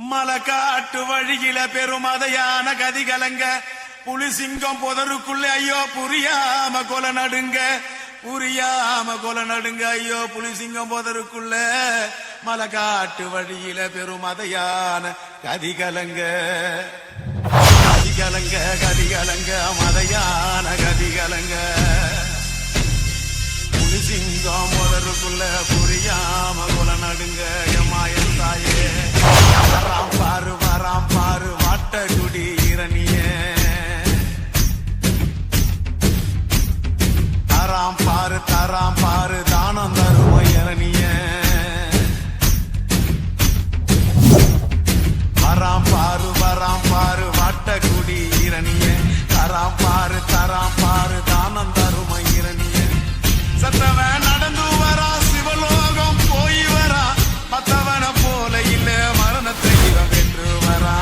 மலக்காட்டு வழியில பெருமதையான கதிகலங்க புலிசிங்கம் புதருக்குள்ள ஐயோ புரியாம கொலை நடுங்க ஐயோ புலிசிங்கம் புதருக்குள்ள மலக்காட்டு வழியில பெருமதையான கதிகலங்க மதையான கதிகலங்க புலிசிங்கம் புதருக்குள்ள புரியாம கொலை நடுங்க எம்மாயன் தாயே வராம் பாரு வாட்டகுடி இரணிய தராம் பாரு தானம் தரும இரணிய வராம் பாரு வாட்டகுடி இரணிய தராம் பாரு தானம் தரும இரணிய சத்தவன் நடந்து வரா சிவலோகம் போய் வரா மத்தவன போல இல்ல மரணத்தை இவன் வென்று வரா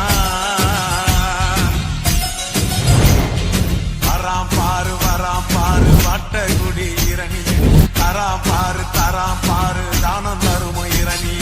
வராம் பாரு வாட்டகுடி இரணிய தராம் பாரு தானம் தரும இரணிய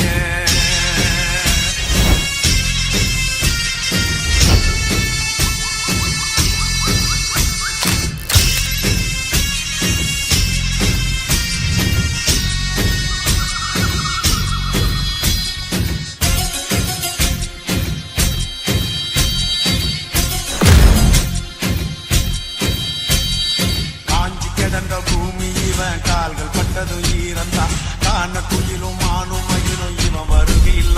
பூமி இவன் கால்கள் பட்டதும் ஈரந்தா காண குயிலும் மானும் மயிலும் இவன் வருகையில்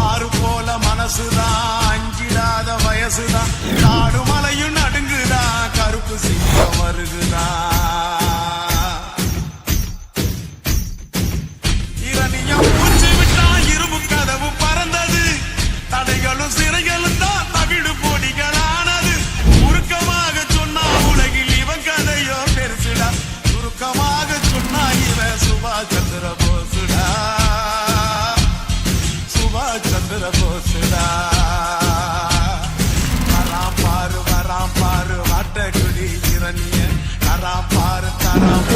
ஆறு போல மனசுதான் அஞ்சிடாத வயசுதான் காடு மலையும் நடுங்குதான் கருப்பு சிங்கம் வருகுதான் இரணியம் பூச்சி விட்டா இரும்பு கதவு பறந்தது தடைகளும் சிறைகளும் தான் தவிடு பொடிகளானது உருக்கமாக சொன்னா உலகில் இவன் கதையோ பெருசுடா சுருக்கமாக சொன்னா இவன் சுபாஷ் சந்திர போசுடா வராம் பாரு வாட்டகுடி இரணிய தராம் பாரு தானம்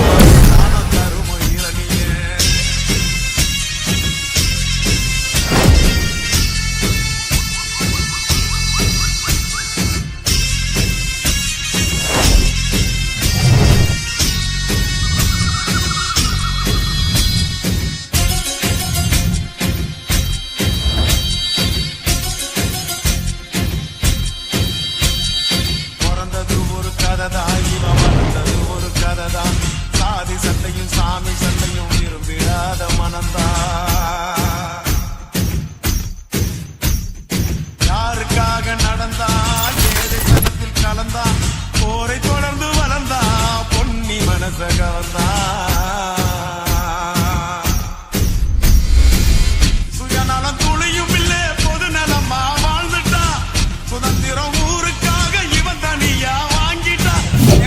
தரும இரணிய வளர்ந்தது ஒரு கதைதான் சாதி சண்டையும் சாமி சண்டையும் விரும்பிடாத மனந்தான் யாருக்காக நடந்தான் ஏழை சனத்தில் கலந்தான் போரை தொடர்ந்து வளர்ந்தான் பொன்னி மனச கவர்ந்தான் சுயநலம் துளியும் இல்லே பொது நலமா வாழ்ந்துட்டான் சுதந்திரம் ஊருக்காக இவன் தனியா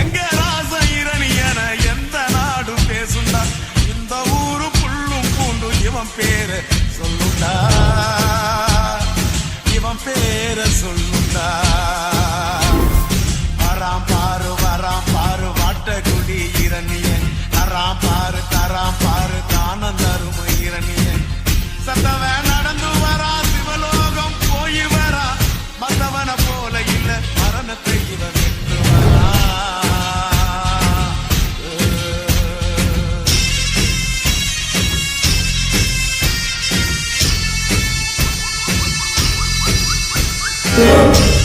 எங்க ராச இரணியன எந்த நாடு பேசுண்டா இந்த ஊரு புள்ளும் பூண்டு இவன் பேரை சொல்லுண்டா வராம் பாரு வாட்டகுடி இரணிய தராம் பாரு தானம் தரும இரணிய சத்தவன் நடந்து வரா சிவலோகம் போய் வரா மத்தவன போல இல்ல மரணத்தை இவன் வென்று வரா Yeah.